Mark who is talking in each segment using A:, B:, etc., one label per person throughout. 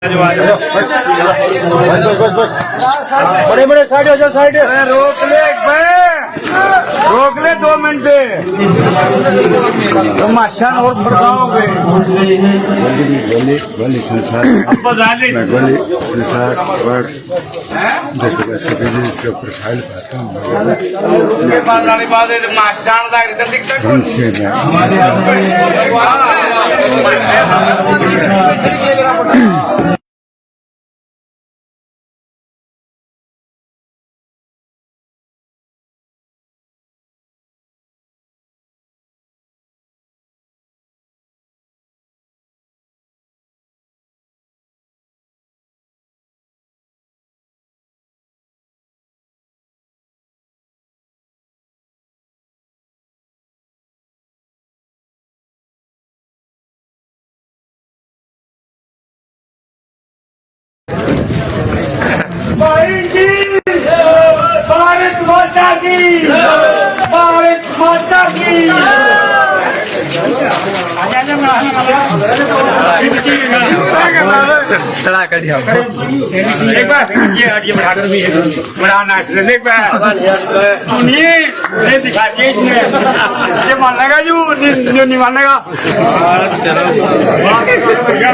A: बड़े बड़े साइड हो जाओ, साइड रोक ले 2 मिनट तो माशान और भड़काओगे। भारत माता की, भारत माता की। एक बार ये बड़ा नाच लेने एक बार दिखा के ये मान लगा जो नहीं मान लगा।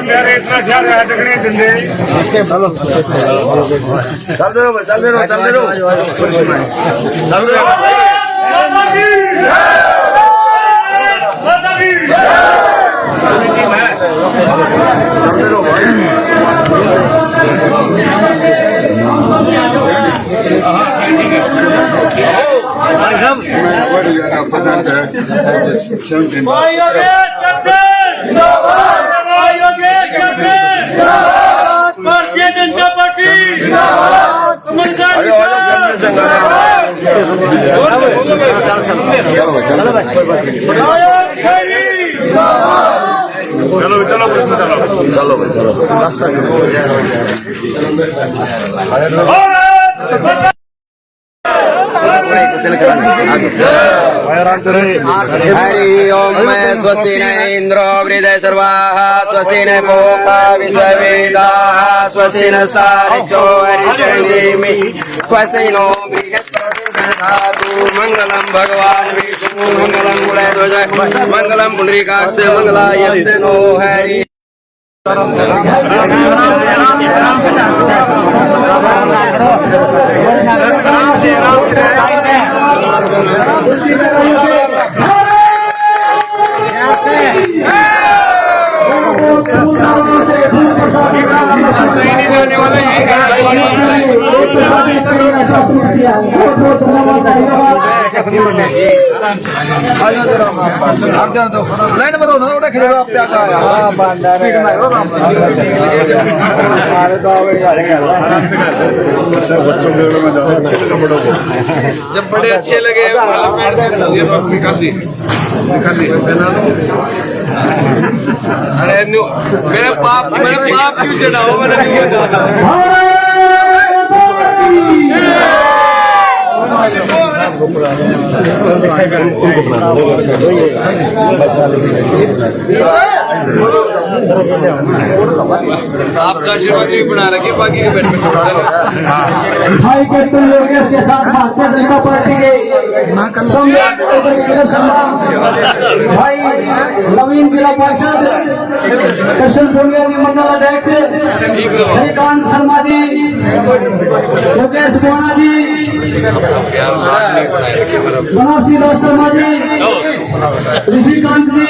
A: मेरे इतना ख्याल रहा देखने धंधे चलते रहो चलते रहो चलते रहो चलते रहो। भारतीय जनता पार्टी चलो चलो चलो भाई चलो रास्ता
B: हरि ओम स्वस्ति न इंद्रो वृदय सर्वाः स्वस्ति न पूषा विश्ववेदाः स्वस्ति न सारिचो हरिचरणेमि स्वस्ति नो बृहस्पतिर्दधातु मंगलम भगवान विष्णु मंगलम गुणध्वज मंगलम पुंडरीकाक्ष मंगलायस्ते नो हरि। लाइन बनो ना उड़ा खेलो आप क्या कहा जब बड़े अच्छे लगे ये तो निकाल दी पहना दो। अरे मेरे पाप क्यों चढ़ाओ मैंने क्यों चढ़ाओ। आपका आशीर्वाद भी बना रखिए बाकी के पेट में छोड़ता है। भाई के तुम लोग के साथ भारतीय जनता पार्टी के भाई नवीन जिला परिषद कृष्ण सोनिया जी मंडल अध्यक्ष श्रीकांत शर्मा जी योगेश गोना जी मनोज शर्मा जी ऋषिकांत जी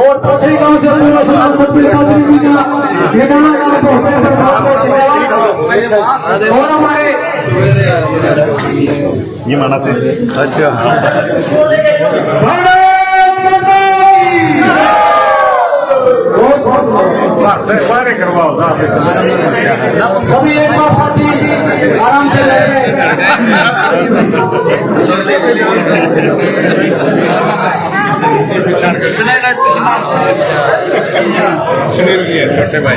B: और गाँव और हमारे
A: ये माना से अच्छा करवाओ सभी एक बार साथी आराम से सुनील जी छोटे भाई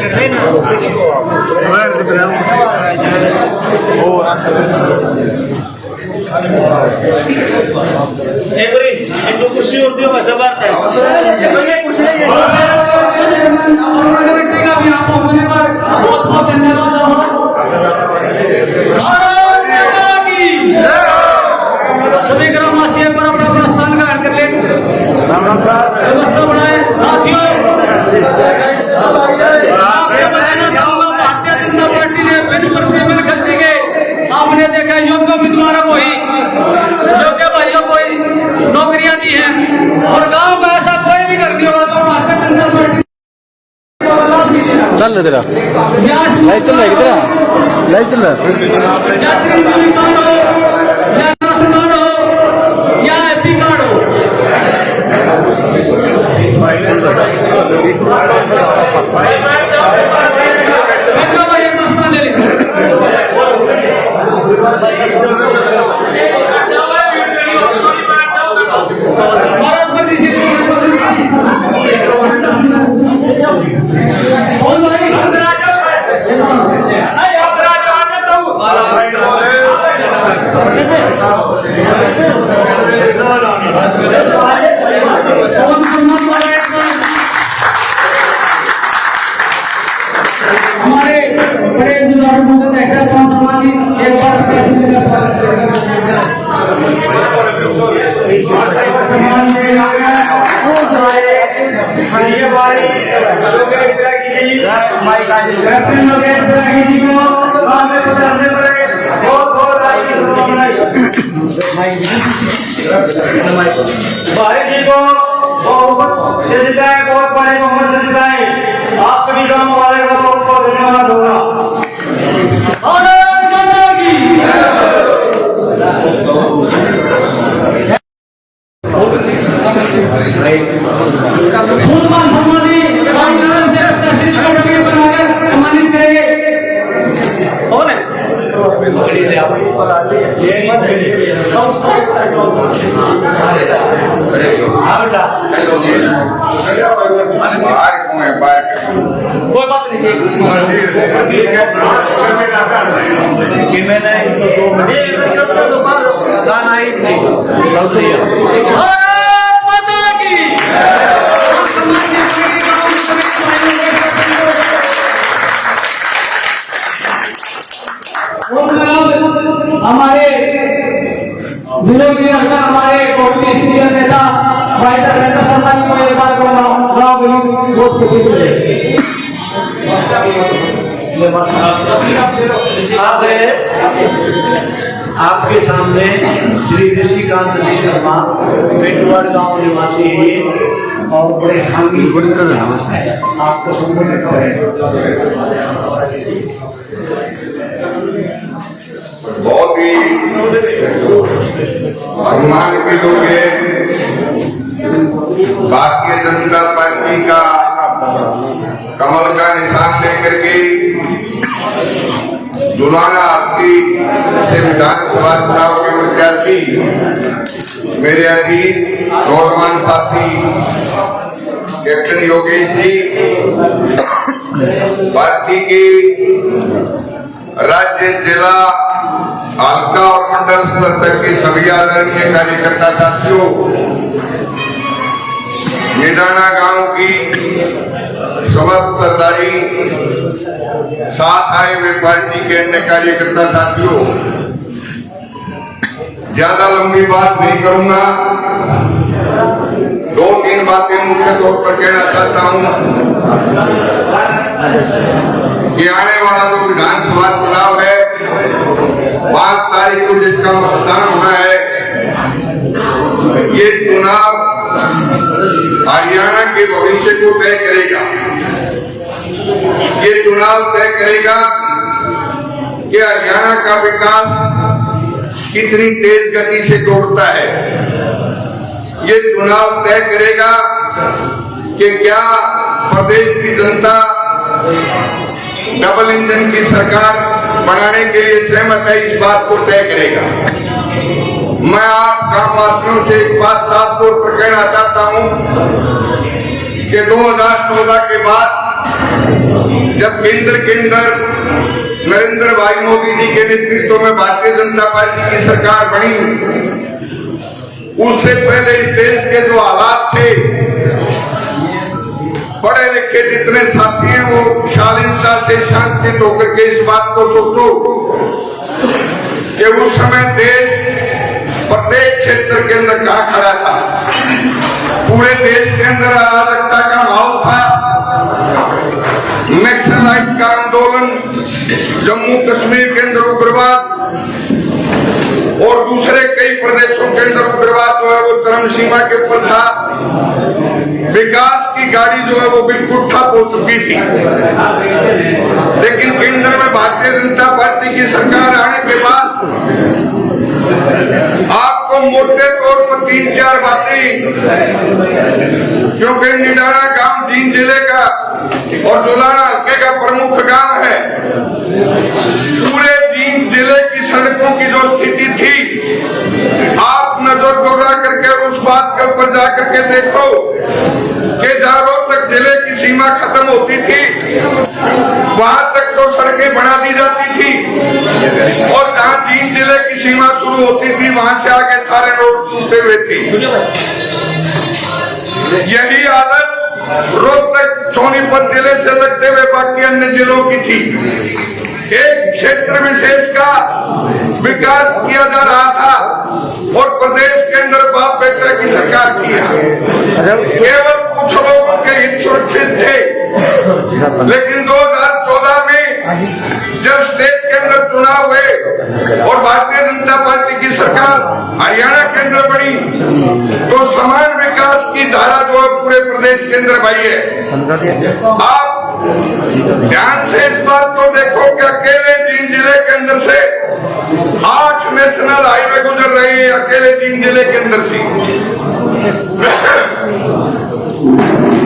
A: एक दो कुर्सी और दियो जब
B: कमेटी का भी आपको होने पर बहुत बहुत धन्यवाद हो। भारत माता की सभी ग्रामवासी एक बार अपना अपना स्थान ग्रहण कर ले, व्यवस्था बनाए। साथियों, आपसे बताना चाहूंगा, भारतीय जनता पार्टी ने बिल्कुल सेवन खर्ची के आपने देखा योग्य उम्मीदवारों को ही, योग्य भाइयों को ही नौकरियां दी हैं, और गांव में ऐसा कोई भी व्यक्ति होगा जो भारतीय जनता पार्टी
C: चल रहा तेरा लाइव चल रहा है कितना लाइव चल रहा है
B: या एपी कार्ड हो, हमारे बड़े जुलान एक्टर समाज एक बार भाई जी को बहुत जिताए, बहुत बड़े मोहम्मद से जिताए। आप सभी गाँव वाले का बहुत बहुत धन्यवाद होगा। भारत माता की फूलमान फरमानी रामनारायण से तहसील कमेटी बनाकर सम्मानित करेंगे। कोई बात नहीं, भारत माता की हमारे जिले के अंदर हमारे कांग्रेस सीनियर नेता भाई धर्मेंद्र शर्मा जी को एक बार वोट
D: आपके सामने श्री ऋषिकांत जी शर्मा पेटवाड़ गांव निवासी और बड़े सांगी आपको संबोधित करें।
E: बहुत ही सम्मान के योग्य भारतीय जनता पार्टी का कमल का निशान लेकर के जुलाना आपकी से विधानसभा चुनाव के प्रत्याशी मेरे अधीन नौजवान साथी कैप्टन योगेश जी पार्टी के राज्य जिला हल्का और मंडल स्तर तक के सभी आदरणीय कार्यकर्ता साथियों, निडाना गांव की समस्त सरदारी साथ आए हुए पार्टी के अन्य कार्यकर्ता साथियों, ज्यादा लंबी बात नहीं करूंगा, 2-3 बातें मुख्य तौर पर कहना चाहता हूं कि आने वाला जो विधानसभा चुनाव है 5 तारीख को जिसका मतदान होना है, ये चुनाव हरियाणा के भविष्य को तय करेगा। ये चुनाव तय करेगा कि हरियाणा का विकास कितनी तेज गति से दौड़ता है। ये चुनाव तय करेगा कि क्या प्रदेश की जनता डबल इंजन की सरकार बनाने के लिए सहमत है, इस बात को तय करेगा। मैं आप ग्रामवासियों से एक बात साफ तौर पर कहना चाहता हूं कि 2014 के बाद जब केंद्र के अंदर नरेंद्र भाई मोदी जी के नेतृत्व में भारतीय जनता पार्टी की सरकार बनी, उससे पहले इस देश के जो हालात थे पढ़े लिखे जितने साथी हैं वो शालीनता से शांतिचित होकर के इस बात को सोचो कि उस समय देश प्रत्येक क्षेत्र के अंदर कहाँ खड़ा था। पूरे देश के अंदर अराजकता का माहौल था, नक्सलाइट का आंदोलन, जम्मू कश्मीर के अंदर उग्रवाद और दूसरे कई प्रदेशों के अंदर उग्रवाद जो है वो चरम सीमा के ऊपर था। विकास की गाड़ी जो है वो बिल्कुल ठप हो चुकी थी। लेकिन केंद्र में भारतीय जनता पार्टी की सरकार आने के बाद आपको मोटे तौर पर 3-4 बातें, क्योंकि निडारा गांव जींद जिले का और जुलाना हल्के का प्रमुख गांव है। पूरे जींद जिले की सड़कों की जो स्थिति थी, आप नजर दौड़ा करके उस बात के ऊपर जाकर के देखो कि जहां तक जिले की सीमा खत्म होती थी वहां तक तो सड़कें बना दी जाती थी, और जहां जींद जिले की सीमा शुरू होती थी वहां से आगे सारे रोड टूटे हुए थे। यही हालत रोहतक सोनीपत जिले से लगते हुए बाकी अन्य जिलों की थी। एक क्षेत्र विशेष का विकास किया जा रहा था और प्रदेश के अंदर बाप बेटा की सरकार थी। केवल कुछ लोगों के हित सुरक्षित थे, लेकिन 2014 में जब स्टेट के अंदर चुनाव हुए और भारतीय जनता पार्टी की सरकार हरियाणा के अंदर बनी, तो समान विकास की धारा जो है पूरे प्रदेश के अंदर बही है। आप ध्यान से इस बात को देखो कि अकेले जींद जिले के अंदर से 8 नेशनल हाईवे गुजर रही है, अकेले जींद जिले के अंदर से।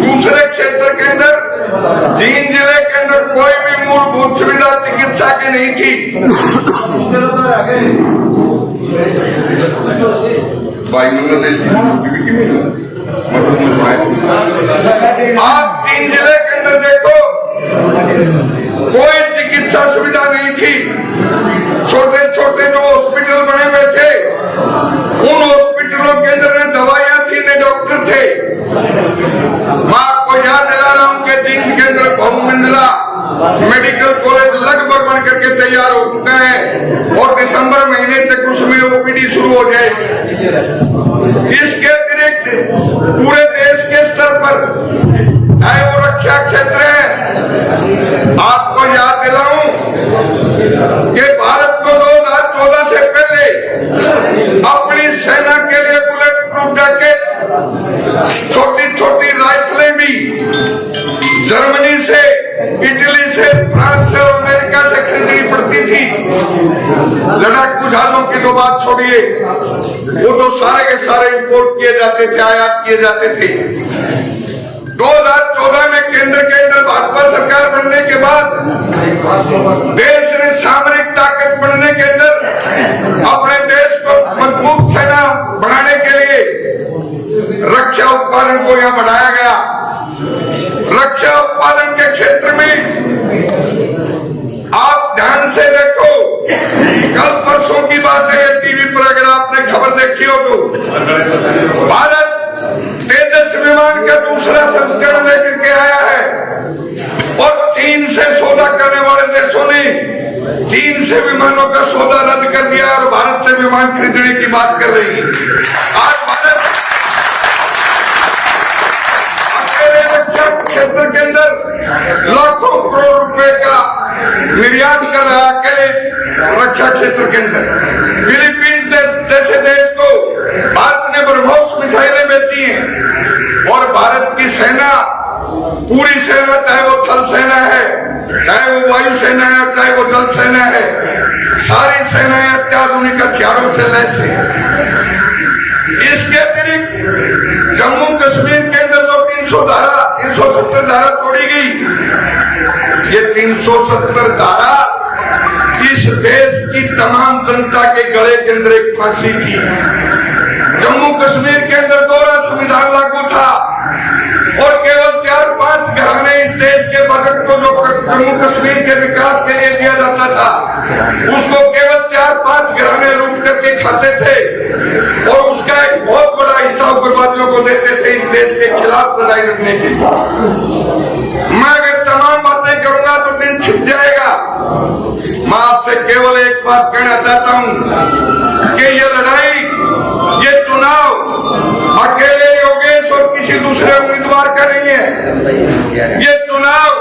E: दूसरे क्षेत्र के अंदर जींद जिले के अंदर कोई भी मूलभूत सुविधा चिकित्सा की नहीं थी। आप जींद जिले के अंदर देखो, कोई चिकित्सा सुविधा नहीं थी। छोटे छोटे जो हॉस्पिटल बने हुए थे, उन हॉस्पिटलों के अंदर न दवाइयां थी न डॉक्टर थे। मैं आपको याद दिला रहा हूं कि जींद के अंदर बहुमंजिला मेडिकल कॉलेज लगभग बन करके तैयार हो चुका है और दिसंबर महीने तक उसमें ओपीडी शुरू हो जाए। इसके अतिरिक्त पूरे देश के स्तर पर, चाहे वो रक्षा क्षेत्र है, आपको याद दिलाऊं कि भारत को 2014 से पहले अपनी सेना के लिए बुलेट प्रूफ जैकेट, छोटी छोटी राइफलें भी जर्मनी से, इटली से, फ्रांस से और अमेरिका से खरीदनी पड़ती थी। लड़ाकू जहाजों की तो बात छोड़िए, वो तो सारे के सारे इंपोर्ट किए जाते थे, आयात किए जाते थे। 2014 में केंद्र के अंदर भाजपा सरकार बनने के बाद देश ने सामरिक ताकत बनने के अंदर अपने देश को मजबूत सेना बनाने के लिए रक्षा उत्पादन को यहां बढ़ाया गया। रक्षा उत्पादन के क्षेत्र में आप ध्यान से देखो, कल परसों की बात है, टीवी पर अगर आपने खबर देखी हो तो भारत तेजस विमान का दूसरा संस्करण लेकर के आया है और चीन से सौदा करने वाले देशों ने चीन से विमानों का सौदा रद्द कर दिया और भारत से विमान खरीदने की बात कर रही है। आज भारत अकेले रक्षा क्षेत्र के अंदर लाखों करोड़ रुपए का निर्यात कर रहा है, अकेले रक्षा क्षेत्र के अंदर। फिलीपींस जैसे देश को भारत ने ब्रह्मोस मिसाइलें बेची हैं और भारत की सेना, पूरी सेना, चाहे वो थल सेना है, चाहे वो वायु सेना है, चाहे वो जल सेना है, सारी सेनाएं अत्याधुनिक हथियारों से लैस है। इसके अतिरिक्त जम्मू कश्मीर के अंदर जो 370 धारा तोड़ी गई, ये 370 धारा इस देश की तमाम जनता के गले के अंदर एक फांसी थी। जम्मू कश्मीर के अंदर दोहरा संविधान लागू था और केवल 4-5 घराने इस देश के बजट को जो जम्मू कश्मीर के विकास के लिए दिया जाता था, उसको केवल 4-5 घराने लूट करके खाते थे और उसका एक बहुत बड़ा हिस्सा उग्रवाद फौजों को देते थे इस देश के खिलाफ लड़ाई लड़ने के लिए। मैं अगर तमाम बातें करूंगा तो दिन छिप जाएगा। मैं आपसे केवल एक बात कहना चाहता हूं कि ये लड़ाई, ये चुनाव अकेले योगेश और किसी दूसरे उम्मीदवार का नहीं है। ये चुनाव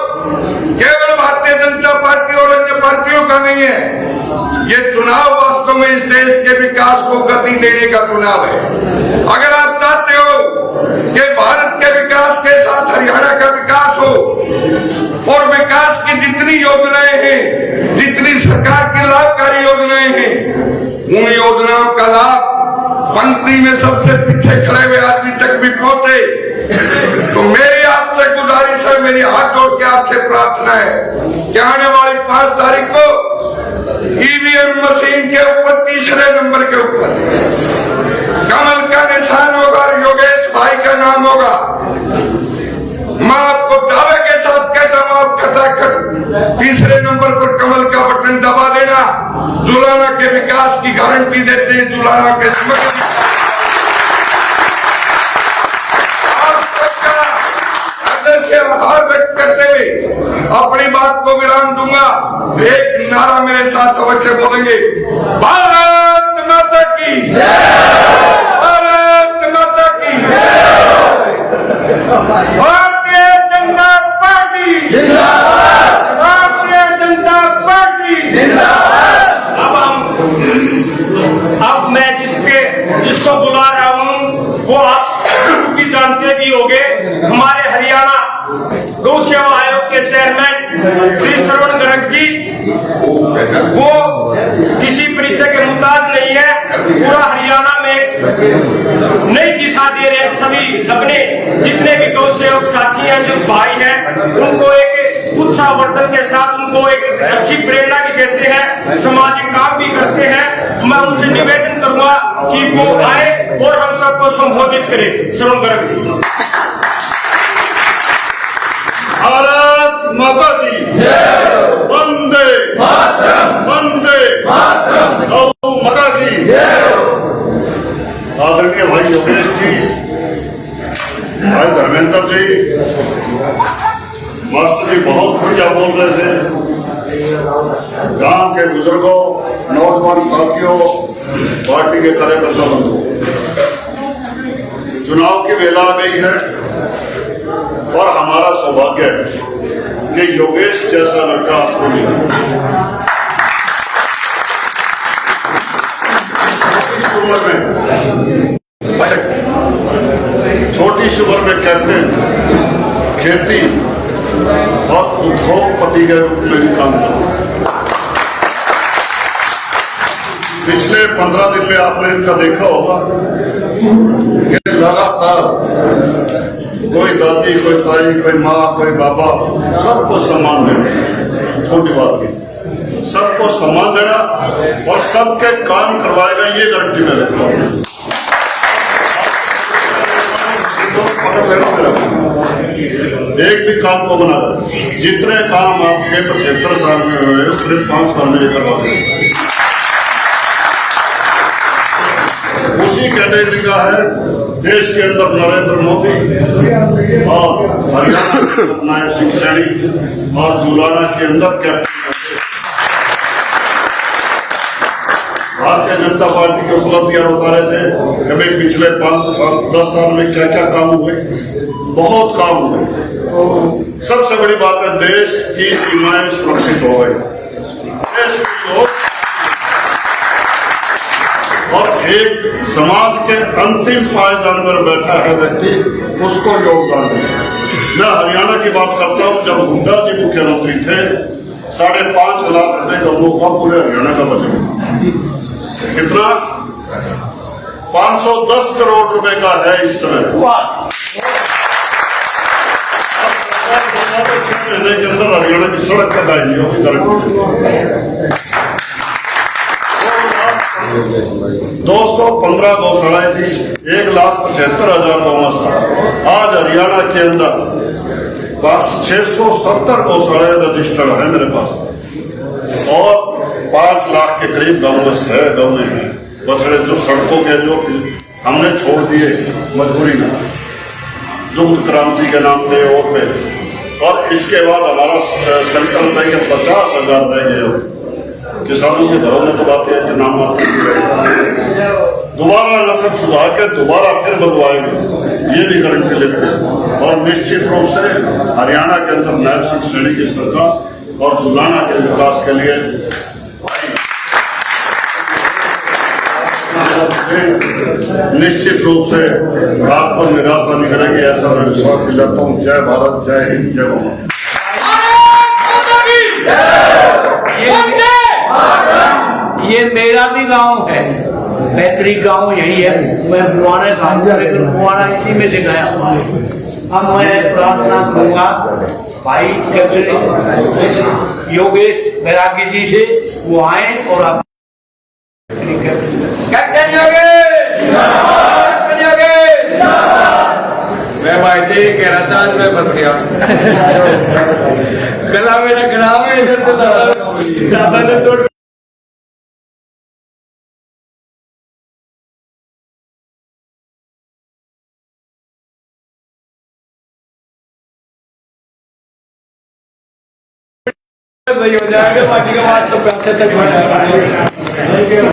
E: केवल भारतीय जनता पार्टी और अन्य पार्टियों का नहीं है। ये चुनाव वास्तव में इस देश के विकास को गति देने का चुनाव है। अगर आप चाहते हो कि भारत के विकास के साथ हरियाणा का विकास हो और विकास की जितनी योजनाएं हैं, जितनी सरकार की लाभकारी योजनाएं हैं, उन योजनाओं का लाभ पंक्ति में सबसे पीछे खड़े हुए आदमी तक भी पहुंचे, तो मेरी आपसे गुजारिश है, मेरी हाथ जोड़ के आपसे प्रार्थना है कि आने वाली 5 तारीख को ईवीएम मशीन के ऊपर तीसरे नंबर के ऊपर कमल का निशान होगा और योगेश भाई का नाम होगा। मैं आपको दावे के साथ कहता हूं, आप खटाखट तीसरे नंबर पर कमल का बटन दबा देना। जुलाना के विकास की गारंटी देते हैं, जुलाना के समग्र आभार व्यक्त करते हुए अपनी बात को विराम दूंगा। एक नारा मेरे साथ अवश्य बोलेंगे, भारत माता की जय, भारत माता की जय, भारतीय जनता पार्टी जिंदाबाद, भारतीय जनता पार्टी जिंदाबाद।
F: अब मैं जिसको बुला रहा हूँ वो आप भी जानते भी होंगे। हमारे हरियाणा गौ सेवा आयोग के चेयरमैन श्री श्रवण गर्ग जी, वो किसी परिचय के मुताज नहीं है। पूरा हरियाणा में नई दिशा दे रहे सभी अपने जितने भी गौ सेवक साथी हैं, जो भाई हैं, उनको एक उत्साहवर्धन के साथ उनको एक अच्छी प्रेरणा भी देते हैं, सामाजिक काम भी करते हैं। मैं उनसे निवेदन करूंगा कि वो आए और हम सबको संबोधित करें। श्रवण गर्ग जी।
E: भारत माता की जय, वंदे मातरम, वंदे मातरम, गौ माता की जय। आदरणीय भाई योगेश जी, भाई धर्मेंद्र जी, मास्टर जी बहुत बढ़िया बोल रहे थे। गांव के बुजुर्गों, नौजवान साथियों, पार्टी के कार्यकर्ता बंधुओं, चुनाव की बेला आ गई है और हमारा सौभाग्य है कि योगेश जैसा लड़का आपको मिला। छोटी सी उम्र में कैप्टन, खेती और उद्योगपति के रूप में भी काम किया। पिछले 15 दिन में आपने इनका देखा होगा कि लगातार कोई दादी, कोई ताई, कोई माँ, कोई बाबा, सबको सम्मान देना, छोटी बात नहीं, सबको सम्मान देना और सबके काम करवाएगा, ये गारंटी मैं लेता हूँ। एक भी काम को बना, जितने काम आपके 75 साल में हुए सिर्फ 5 साल में करवा दें। उसी कैटेगरी का है देश के अंदर नरेंद्र मोदी और हरियाणा के नायक सिंह सैनी और जुलाना के अंदर कैप्टन। भारतीय जनता पार्टी की उपलब्धियां बता रहे थे कि भाई पिछले 5 साल 10 साल में क्या क्या काम हुए। बहुत काम हुए। सबसे बड़ी बात है, देश की सीमाएं सुरक्षित हो गई, देश के लोग और एक समाज के अंतिम पायदान पर बैठा है व्यक्ति, उसको योगदान दे। मैं हरियाणा की बात करता हूं, जब हुड्डा जी मुख्यमंत्री थे 5.5 लाख रुपए गमों का पूरे हरियाणा का बजट, कितना 510 करोड़ रुपए का है इस समय। 6 महीने के अंदर हरियाणा की सड़क तक आई नहीं होगी। 215 गौशालाएं थी, 1,75,000 गौवंश था। आज हरियाणा के अंदर 670 गौशालाएं रजिस्टर्ड है मेरे पास और 5 लाख के करीब गौवंश है, गौएं हैं, बछड़े जो सड़कों के जो हमने छोड़ दिए।
G: मजबूरी में दुग्ध क्रांति के नाम पे और पे, और इसके बाद हमारा संकल्प है कि 50,000 बैग किसानों के घरों में तो बातें हैं कि नाम दोबारा नस्ल सुधार के दोबारा फिर बदलवाएंगे, ये भी गारंटी लेते हैं। और निश्चित रूप से हरियाणा के अंदर नायब सिंह सैनी की सरकार और जुलाना के विकास के लिए निश्चित रूप से रात पर निराशा नहीं करेंगे, ऐसा मैं विश्वास दिलाता हूँ। जय भारत, जय हिंद, जय भारत।
D: ये मेरा भी गांव है, पैतृक गांव यही है। मैं मुआना गांव मुआना इसी में से गया। अब मैं प्रार्थना करूंगा भाई योगेश बैरागी जी से, वो आए और आप
E: कैप्टन योगेश, मैं भाई कह रहा था, आज मैं बस गया गला मेरा ग्राम है, इधर तो दादा ने तोड़ सही हो जाएगा, बाकी का बात तो पीछे तक हो जाएगा।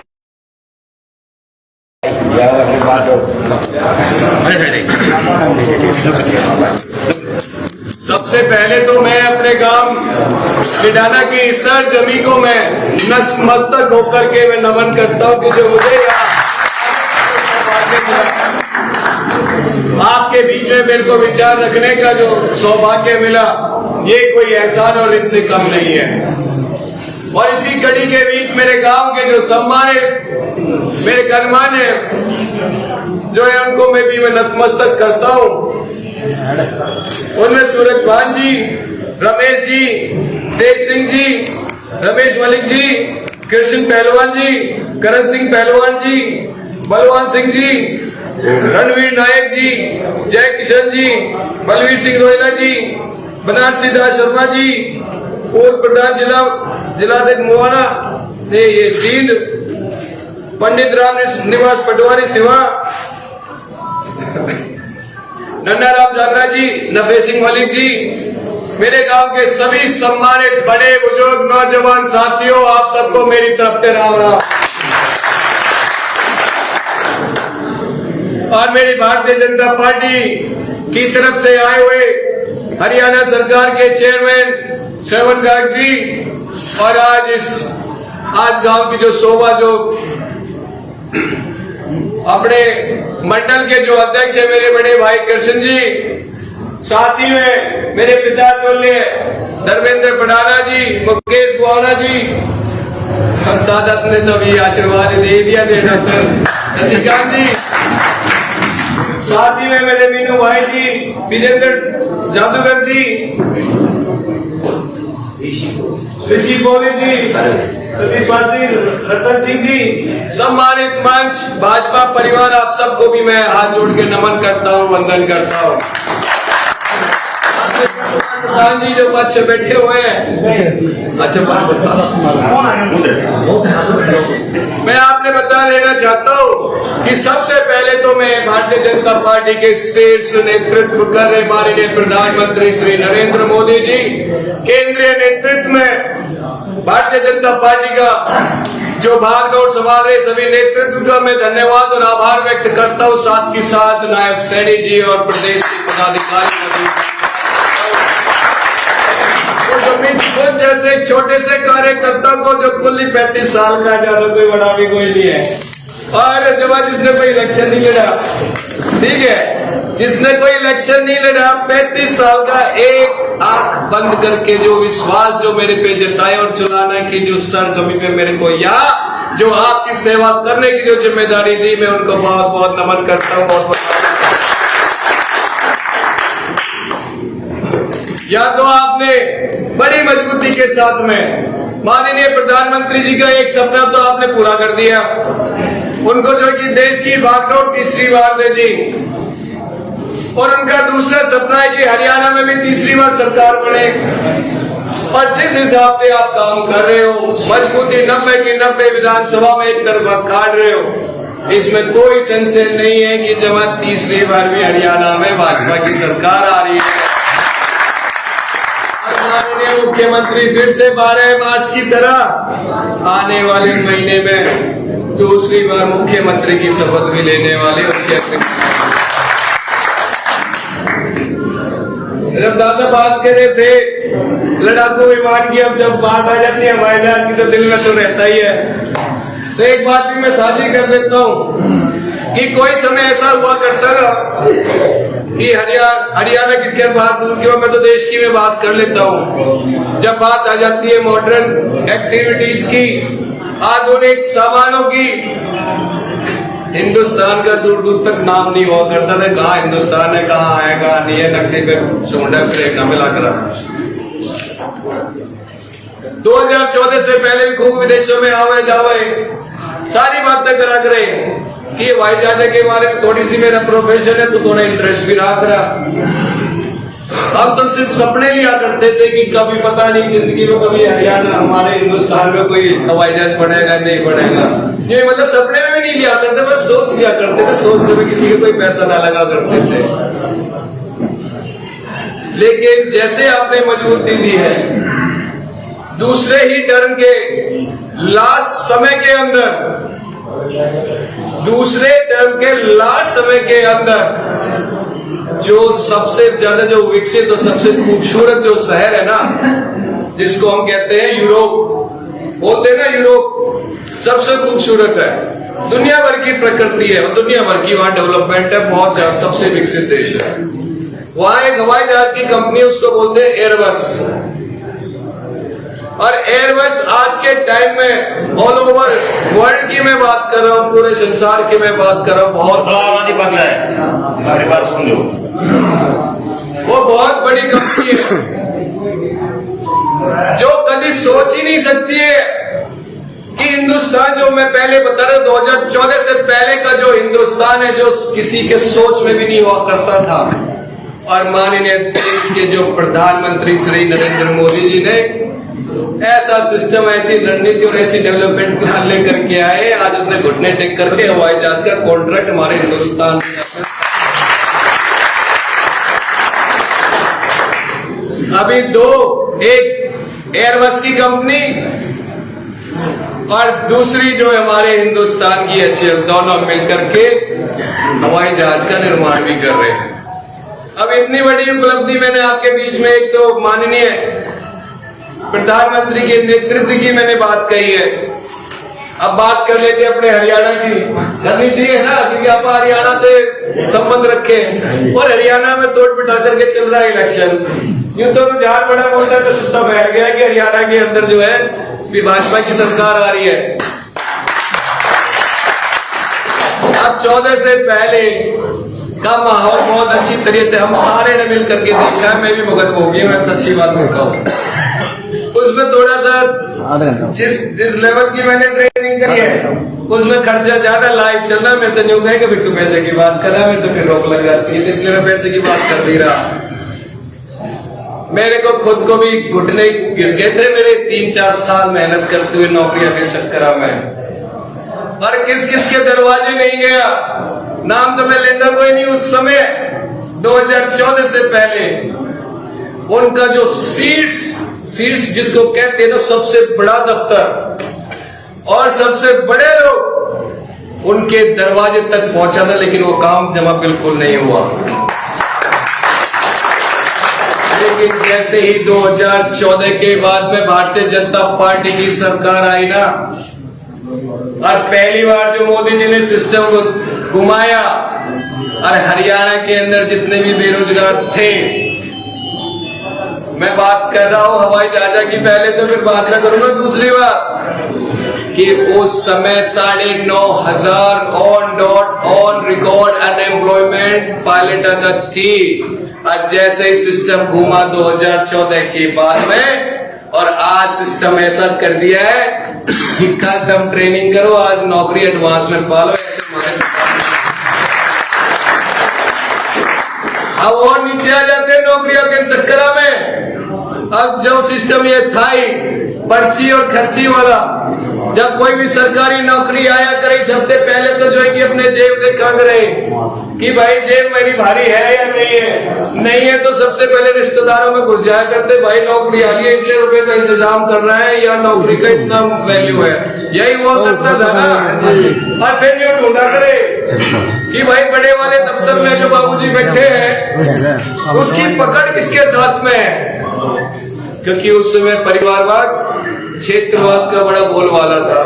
E: सबसे पहले तो मैं अपने गांव लिडाना की इस जमी को मैं नतमस्तक होकर के मैं नमन करता हूं कि जो मुझे आपके बीच में मेरे को विचार रखने का जो सौभाग्य मिला, ये कोई एहसान और इनसे कम नहीं है। और इसी कड़ी के बीच मेरे गांव के जो सम्मानित मेरे गणमान्य जो है, उनको मैं भी नतमस्तक करता हूं। उनमें सूरज भान जी, रमेश जी, तेज सिंह जी, रमेश मलिक जी, कृष्ण पहलवान जी, करण सिंह पहलवान जी, बलवान सिंह जी, रणवीर नायक जी, जय किशन जी, बलवीर सिंह रोहिला जी, बनारसी दास शर्मा जी, पूर्व प्रधान जिलाध्यक्ष मुआना ने ये तीन, पंडित राम निवास पटवारी सिवा, नन्ना राम जागरा जी, नफे सिंह मलिक जी, मेरे गांव के सभी सम्मानित बड़े बुजुर्ग नौजवान साथियों, आप सबको मेरी तरफ से राम राम। और मेरी भारतीय जनता पार्टी की तरफ से आए हुए हरियाणा सरकार के चेयरमैन श्रवण गर्ग जी, और आज गांव की जो शोभा, जो अपने मंडल के जो अध्यक्ष है मेरे बड़े भाई कृष्ण जी, साथ ही में मेरे पिता तुल्य धर्मेंद्र पढ़ाना जी, मुकेश गुआना जी, हम दादा ने तभी आशीर्वाद दे दिया थे, डॉक्टर शशिकांत जी, साथ ही में मेरे मीनू भाई जी, विजेंद्र जादूगर जी, ऋषि बोली जी, सतीश वासी, रतन सिंह जी, सम्मानित मंच, भाजपा परिवार, आप सबको भी मैं हाथ जोड़ के नमन करता हूं, वंदन करता हूं। प्रधान जी जो पक्ष बैठे हुए हैं, अच्छा मैं आपने बता देना चाहता हूं कि सबसे पहले तो मैं भारतीय जनता पार्टी के शीर्ष नेतृत्व कर रहे माननीय प्रधानमंत्री श्री नरेंद्र मोदी जी, केंद्रीय नेतृत्व में भारतीय जनता पार्टी का जो भागदौड़ संभाल रहे सभी नेतृत्व का मैं धन्यवाद और आभार व्यक्त करता हूं। साथ ही साथ नायब सैनी जी और प्रदेश के पदाधिकारी, कुछ जैसे छोटे से कार्यकर्ता को जो कुल 35 साल का, ज्यादा कोई बड़ा भी कोई नहीं है, और जब जिसने कोई इलेक्शन नहीं लड़ा, ठीक है, जिसने कोई इलेक्शन नहीं लड़ा, 35 साल का एक आंख बंद करके जो विश्वास जो मेरे पे जताए और चुनाना की जो सर जमीन में मेरे को या जो आपकी सेवा करने की जो जिम्मेदारी दी, मैं उनको बहुत बहुत नमन करता हूँ। बहुत या तो आपने बड़ी मजबूती के साथ में माननीय प्रधानमंत्री जी का एक सपना तो आपने पूरा कर दिया, उनको जो कि देश की बागडोर तीसरी बार दे दी, और उनका दूसरा सपना है कि हरियाणा में भी तीसरी बार सरकार बने। और जिस हिसाब से आप काम कर रहे हो, मजबूती 90 की 90 विधानसभा में एक तरफा काट रहे हो,
H: इसमें कोई संशय नहीं है कि जब तीसरी बार भी हरियाणा में भाजपा की सरकार आ रही है। माननीय मुख्यमंत्री फिर से 12 मार्च की तरह आने वाले महीने में दूसरी बार मुख्यमंत्री की शपथ भी लेने वाले। उसके जब दादा बात कर रहे थे लड़ाकू विमान की, अब जब बात आ जाती है हवाई जहाज की तो दिल में तो रहता ही है। तो एक बात भी मैं साझी कर देता हूँ कि कोई समय ऐसा हुआ करता था कि हरियाणा की क्या बात दूर की, मैं तो देश की मैं बात कर लेता हूँ। जब बात आ जाती है मॉडर्न एक्टिविटीज की, आधुनिक सामानों की, हिंदुस्तान का दूर दूर तक नाम नहीं हुआ करता था। कहाँ हिंदुस्तान है, कहाँ है, कहाँ नहीं है, नक्शे पे सोंडा फिर मिला कर 2014 से पहले भी खूब विदेशों में आवे जावे सारी बातें करा करे कि हवाई जहाज के बारे में थोड़ी सी मेरा प्रोफेशन है तो थोड़ा इंटरेस्ट भी रहा करा। हम तो सिर्फ सपने लिया करते थे कि कभी पता नहीं जिंदगी में कभी हरियाणा हमारे हिंदुस्तान में कोई हवाई जहाज बढ़ेगा नहीं बढ़ेगा, ये मतलब सपने में भी नहीं लिया करते, बस सोच लिया करते थे। सोचने में किसी का कोई पैसा ना लगा करते थे। लेकिन जैसे आपने मजबूती दी है, दूसरे ही टर्म के लास्ट समय के अंदर, दूसरे टर्म के लास्ट समय के अंदर जो सबसे ज्यादा जो विकसित और सबसे खूबसूरत जो शहर है ना, जिसको हम कहते हैं यूरोप, बोलते हैं ना यूरोप सबसे खूबसूरत है, दुनिया भर की प्रकृति है और दुनिया भर की वहां डेवलपमेंट है, बहुत ज्यादा सबसे विकसित देश है। वहां एक हवाई जहाज की कंपनी, उसको बोलते हैं एयरबस। और एयरबस आज के टाइम में ऑल ओवर वर्ल्ड की मैं बात कर रहा हूँ, पूरे संसार की मैं बात कर रहा हूँ, बहुत
G: बन रहा है, हमारी बात सुन लो।
H: वो बहुत बड़ी कंपनी है जो कभी सोच ही नहीं सकती है कि हिंदुस्तान, जो मैं पहले बता रहा हूं 2014 से पहले का जो हिंदुस्तान है, जो किसी के सोच में भी नहीं हुआ करता था। और माननीय देश के जो प्रधानमंत्री श्री नरेंद्र मोदी जी ने ऐसा सिस्टम, ऐसी रणनीति और ऐसी डेवलपमेंट प्लान लेकर के आए। आज उसने घुटने टेक करके हवाई जहाज का कॉन्ट्रैक्ट हमारे हिंदुस्तान अभी एक एयरबस की कंपनी और दूसरी जो हमारे हिंदुस्तान की अच्छी, दोनों मिलकर के हवाई जहाज का निर्माण भी कर रहे हैं। अब इतनी बड़ी उपलब्धि मैंने आपके बीच में, एक तो माननीय प्रधानमंत्री के नेतृत्व की मैंने बात कही है, अब बात कर लेते अपने हरियाणा की, करनी चाहिए ना, क्योंकि आप हरियाणा से संबंध रखे और हरियाणा में तोड़ पिटा करके चल रहा है इलेक्शन। यूं तो रुझान बड़ा मोटा तो सुद्धा फैल गया कि हरियाणा के अंदर जो है भाजपा की सरकार आ रही है। अब 14 से पहले का माहौल बहुत अच्छी तरीके से हम सारे ने मिल करके देखा है, मैं भी भुगत हो गई, मैं सच्ची बात कहता हूँ। उसमें थोड़ा सा जिस लेवल की मैंने ट्रेनिंग करी है उसमें खर्चा ज्यादा लाइव चल रहा। मैं तो नहीं कहेगा बिट्टू पैसे की बात कर रहा है, मैं तो फिर रोक लग जाती है, इसलिए मैं पैसे की बात कर नहीं रहा। मेरे को खुद को भी घुटने घिस गए थे मेरे 3-4 साल मेहनत करते हुए नौकरियों के चक्कर में, और किस किस के दरवाजे नहीं गया, नाम तो मैं लेता कोई नहीं। उस समय 2014 से पहले उनका जो सीट्स जिसको कहते हैं, सबसे बड़ा दफ्तर और सबसे बड़े लोग, उनके दरवाजे तक पहुंचा था, लेकिन वो काम जमा बिल्कुल नहीं हुआ। लेकिन जैसे ही 2014 के बाद में भारतीय जनता पार्टी की सरकार आई ना, और पहली बार जो मोदी जी ने सिस्टम को घुमाया और हरियाणा के अंदर जितने भी बेरोजगार थे, मैं बात कर रहा हूं हवाई जहाज की, पहले तो फिर बात ना करूंगा। दूसरी बात कि उस समय 9,500 ऑन रिकॉर्ड अनएम्प्लॉयमेंट पायलट अगर थी, और जैसे ही सिस्टम घूमा 2014 के बाद में, और आज सिस्टम ऐसा कर दिया है कि कल तुम ट्रेनिंग करो, आज नौकरी एडवांस में पालो। अब और नीचे आ जाते हैं नौकरियों के चक्कर में। अब जो सिस्टम ये था ही पर्ची और खर्ची वाला, जब कोई भी सरकारी नौकरी आया करे इस हफ्ते पहले तो जो है कि अपने जेब देखा करे कि भाई जेब मेरी भारी है या नहीं है। नहीं है तो सबसे पहले रिश्तेदारों में घुस जाया करते, भाई नौकरी आ रही है, इतने रुपए का इंतजाम कर रहा है या नौकरी का इतना वैल्यू है, यही हुआ करता था ना। और फिर यूं ढूंढा करे कि भाई बड़े वाले दफ्तर में जो बाबूजी बैठे हैं उसकी पकड़ किसके साथ में है, क्योंकि उस समय परिवारवाद क्षेत्रवाद का बड़ा बोलबाला था।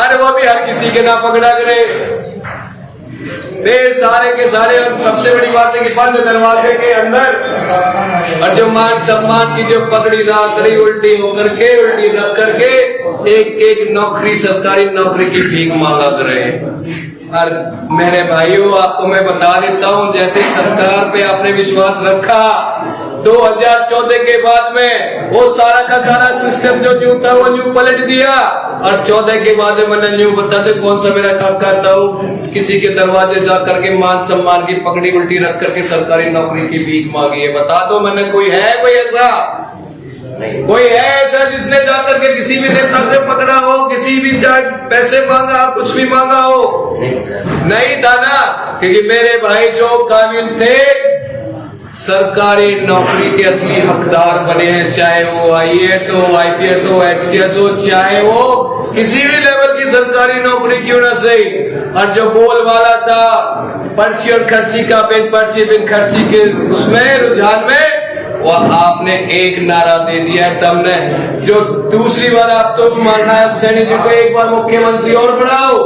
H: अरे वो भी हर किसी के ना पकड़ा करे, वे सारे के सारे। और सबसे बड़ी बात है कि बंद दरवाजे के अंदर और जो मान सम्मान की जो पगड़ी रहा करी उल्टी होकर के उल्टी रख करके एक एक नौकरी सरकारी नौकरी की भीख मांगा करे। और मेरे भाइयों आपको मैं बता देता हूँ, जैसे सरकार पे आपने विश्वास रखा 2014 के बाद में वो सारा का सारा सिस्टम जो न्यू था वो न्यू पलट दिया। और 14 के बाद में मैंने न्यू बता दे कौन सा मेरा काका था, किसी के दरवाजे जा करके मान सम्मान की पगड़ी उल्टी रख करके सरकारी नौकरी की भीख मांगी है। बता दो मैंने, कोई है कोई ऐसा? कोई है ऐसा जिसने जाकर के किसी भी नेता से पकड़ा हो, किसी भी पैसे मांगा, कुछ भी मांगा हो? नहीं था ना, क्योंकि मेरे भाई जो काबिल थे सरकारी नौकरी के असली हकदार बने हैं, चाहे वो IAS हो, IPS हो, HCS हो, चाहे वो किसी भी लेवल की सरकारी नौकरी क्यों ना सही। और जो बोल वाला था पर्ची और खर्ची का बिन पर्ची बिन खर्ची के उसमें रुझान में वो आपने एक नारा दे दिया है। तब ने जो दूसरी बार आप तो नायब सैनी जी को एक बार मुख्यमंत्री और बनाओ,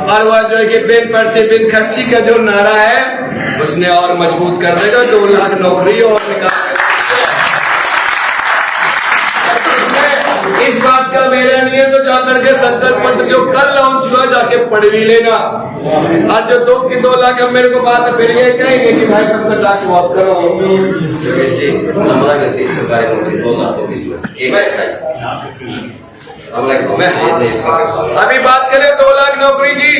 H: और वह जो है कि बिन पर्ची बिन खर्ची का जो नारा है उसने और मजबूत कर देगा। 2 लाख नौकरी और निकाल। इस बात का मेरा नहीं है तो जाकर के संकल्प पत्र जो कल लॉन्च हुआ जाके पढ़ भी लेना। और जो 2 लाख अब मेरे को बात फिर ये कहेंगे कि भाई तुम तो टैक्स बहुत करो।
I: सरकारी नौकरी 2024 में एक ऐसा
H: अभी बात करें 2 लाख नौकरी की,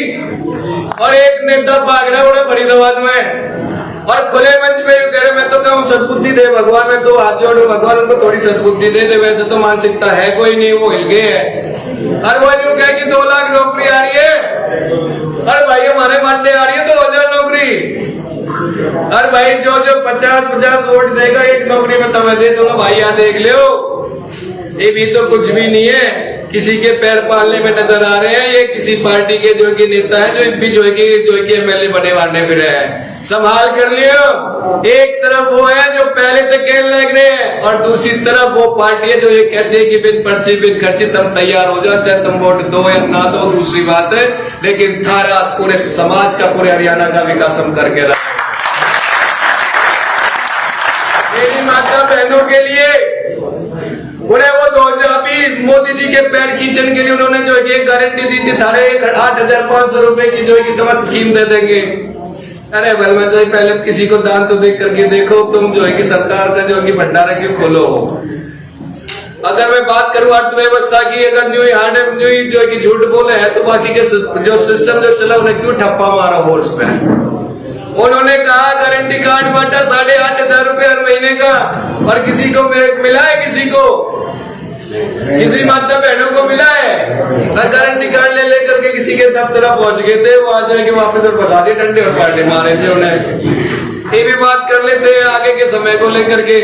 H: और एक नेता भाग रहा है फरीदाबाद में और खुले मंच पे कह रहे मैं तो कहूँ सद्बुद्धि दे भगवान, मैं तो हाथ जोड़ू भगवान उनको थोड़ी सद्बुद्धि दे दे। वैसे तो मानसिकता है कोई नहीं, वो हिल गए है। और वो जो कहे कि 2 लाख नौकरी आ रही है, अरे भाई हमारे मानने आ रही है 2000 नौकरी। अरे भाई जो 50-50 वोट देगा एक नौकरी में तुम्हें दे दूंगा भाई, यहाँ देख लो। ये भी तो कुछ भी नहीं है, किसी के पैर पालने में नजर आ रहे हैं। ये किसी पार्टी के जो कि नेता है जो भी जो कि MLA बने वाने फिर है। संभाल कर लियो, एक तरफ वो है जो पहले से खेल लग रहे हैं और दूसरी तरफ वो पार्टी है जो ये कहती है कि बिन पर्ची बिन खर्ची तुम तैयार हो जाओ, चाहे तुम वोट दो या ना दो दूसरी बात है, लेकिन थारा पूरे समाज का पूरे हरियाणा का विकास हम करके रहा। मेरी माता बहनों के लिए उन्हें वो 2000 अभी मोदी जी के पैर खींचने के लिए उन्होंने जो है कि गारंटी दी थी, 8,500 रुपए की जो है कि तुम्हें स्कीम दे देंगे। अरे भल मैं जो पहले किसी को दान तो देख करके देखो, तुम जो है कि सरकार का जो है कि भंडारा क्यों खोलो। अगर मैं बात करूं अर्थव्यवस्था की, अगर न्यू जो है कि झूठ बोले है तो बाकी के जो सिस्टम जो चला उन्हें क्यों ठप्पा मारा होर्स पे। उन्होंने कहा गारंटी कार्ड बांटा 8,500 रुपए हर महीने का, और किसी को मिला है, किसी माता बहनों को मिला है। गारंटी कार्ड ले लेकर के किसी के दफ्तर पहुंच गए थे, वहां जाके वापस और बता दिए, डंडे और पाटे मारे थे उन्हें। ये भी बात कर लेते हैं आगे के समय को लेकर के।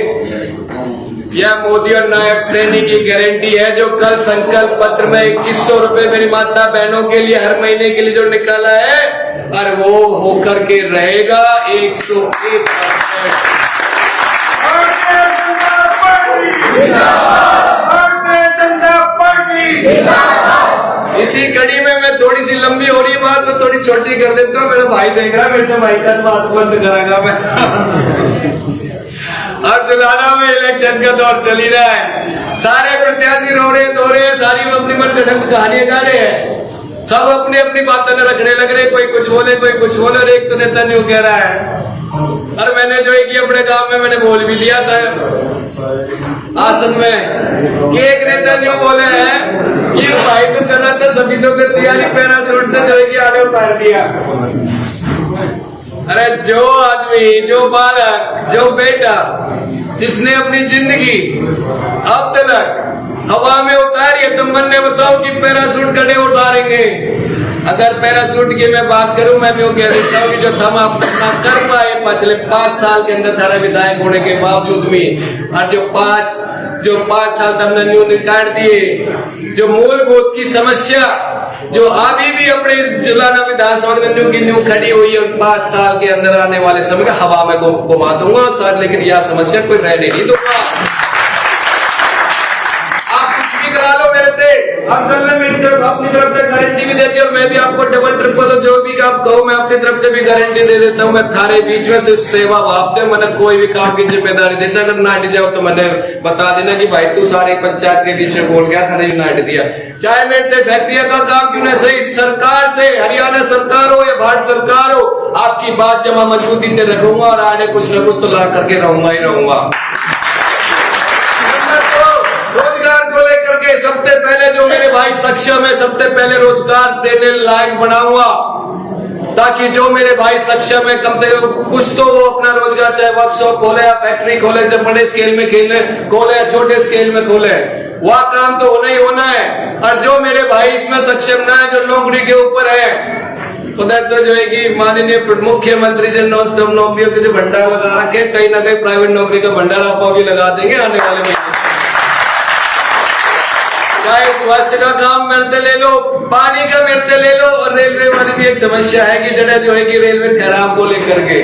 H: यह मोदी और नायब सैनी की गारंटी है जो कल संकल्प पत्र में 2100 रुपए मेरी माता बहनों के लिए हर महीने के लिए जो निकाला है, और वो होकर के रहेगा 101%। इसी कड़ी में मैं थोड़ी सी लंबी हो रही बात मैं थोड़ी छोटी कर देता हूँ। मेरा भाई देख रहा है, मेरे भाई का बात बंद करागा मैं। और जुलाना में इलेक्शन का दौर चल ही रहा है, सारे प्रत्याशी रो रहे हैं, सारी अपनी मनगढ़ंत कहानियां गा रहे हैं, सब अपनी अपनी बातों में रखने लग रहे, कोई कुछ बोले कोई कुछ बोले। और एक तो नेता न्यू कह रहा है, और मैंने जो है कि अपने गांव में मैंने बोल भी लिया था आसन में कि एक नेता न्यू बोले हैं कि भाई तो कर रहा था सभी तो कर दिया, पैरासूट से जो है कि आगे उतार दिया। अरे जो आदमी, जो बालक, जो बेटा जिसने अपनी जिंदगी अब तक हवा में उतारी चाहिए तुम मन ने बताओ कि पैराशूट कड़े उतारेंगे। अगर पैराशूट की मैं बात करूं, मैं भी कह देता हूँ कि जो हम आप ना कर पाए पिछले 5 साल के अंदर धारा विधायक होने के बावजूद भी, और जो 5 साल हमने न्यू निकाल दिए, जो मूलभूत की समस्या जो अभी भी अपने जुलाना विधानसभा में न्यू खड़ी हुई है, 5 साल के अंदर आने वाले समय का हवा में घुमा दूंगा सर, लेकिन यह समस्या कोई रहने नहीं दूंगा। आप कुछ भी करा लो मेरे से, अंकल ने मेरी तरफ अपनी तरफ से गारंटी भी दे दी, और मैं भी आपको डबल ट्रिपल जो भी आप कहो मैं अपनी तरफ से भी गारंटी दे देता हूँ। मैं थारे बीच में से सेवा भावते मैंने कोई भी काम की जिम्मेदारी देता, अगर ना हट जाओ तो मैंने बता देना कि भाई तू सारे पंचायत के बीच में बोल गया था, नहीं ना हट दिया। चाहे मेरे फैक्ट्रिया का काम क्यों ना सही, सरकार से हरियाणा सरकार हो या भारत सरकार हो, आपकी बात जमा मजबूती से रखूंगा और आगे कुछ न कुछ तो ला करके रहूंगा ही रहूंगा। रोजगार को लेकर के सबसे पहले जो मेरे भाई सक्षम है, सबसे पहले रोजगार देने लायक बनाऊंगा, ताकि जो मेरे भाई सक्षम है कम से कम कुछ तो वो अपना रोजगार, चाहे वर्कशॉप खोले या फैक्ट्री खोले, जब बड़े स्केल में खोले या छोटे स्केल में खोले, वह काम तो होना ही होना है। और जो मेरे भाई इसमें सक्षम ना है, जो नौकरी के ऊपर है, उधर तो जो है कि माननीय मुख्यमंत्री जी नॉन स्टॉप नौकरियों के जो भंडार लगा रखे, कहीं ना कहीं प्राइवेट नौकरी का भंडार आप भी लगा देंगे आने वाले महीने। चाहे स्वास्थ्य का काम मेरे से ले लो, पानी का मेरे से ले लो, और रेलवे वाली भी एक समस्या है कि जगह जो है कि रेलवे ठहराव को लेकर के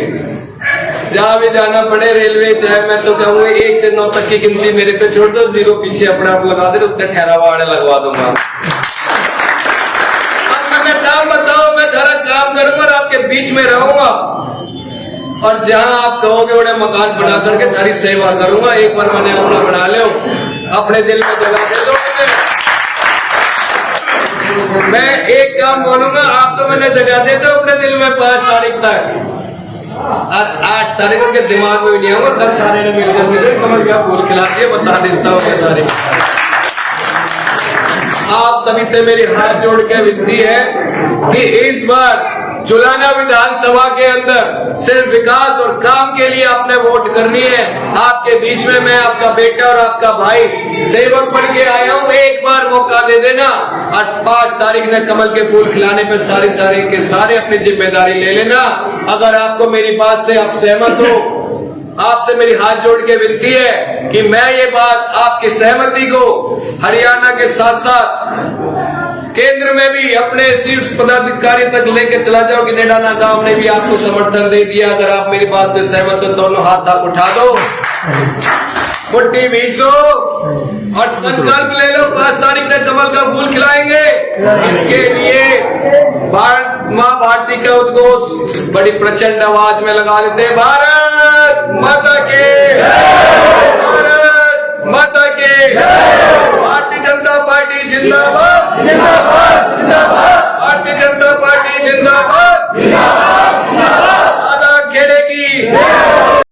H: जहां भी जाना पड़े रेलवे, चाहे मैं तो कहूँगा 1 से 9 तक की गिनती मेरे पे छोड़ दो, 0 पीछे अपने आप लगा दे, उतने ठहराव वाले लगवा दूंगा। अब मैंने काम बताओ, मैं जरा काम करूंगा और आपके बीच में रहूंगा, और जहां आप कहोगे उन्हें मकान बना करके सारी सेवा करूंगा। एक बार मैंने अपना बना लो, अपने दिल में जगह दे दो। मैं एक काम बोलूंगा, आप तो मैंने जगह दे दो अपने दिल में 5 तारीख तक, और 8 तारीख के दिमाग में भी नहीं आऊंगा, कल सारे ने मिलकर मुझे कमल का फूल खिला दिया, बता देता हूँ मैं सारे। आप सभी से मेरी हाथ जोड़ के विनती है कि इस बार जुलाना विधानसभा के अंदर सिर्फ विकास और काम के लिए आपने वोट करनी है। आपके बीच में मैं आपका बेटा और आपका भाई सेवक बन के आया हूँ, एक बार मौका दे देना, और 5 तारीख ने कमल के फूल खिलाने पे सारे के सारे अपनी जिम्मेदारी ले लेना। अगर आपको मेरी बात से आप सहमत हो, आपसे मेरी हाथ जोड़ के विनती है कि मैं ये बात आपकी सहमति को हरियाणा के साथ साथ केंद्र में भी अपने शीर्ष पदाधिकारी तक लेके चला जाओ कि नेडाना गांव ने भी आपको समर्थन दे दिया। अगर आप मेरी बात से सहमत हो, दोनों हाथ आप उठा दो, मुट्ठी बीच दो और संकल्प ले लो, 5 तारीख ने कमल का फूल खिलाएंगे। इसके लिए माँ भारती का उद्घोष बड़ी प्रचंड आवाज में लगा देते हैं, भारत माता के, भारत माता के, भारतीय जनता पार्टी जिंदाबाद, जिंदाबाद, जिंदाबाद।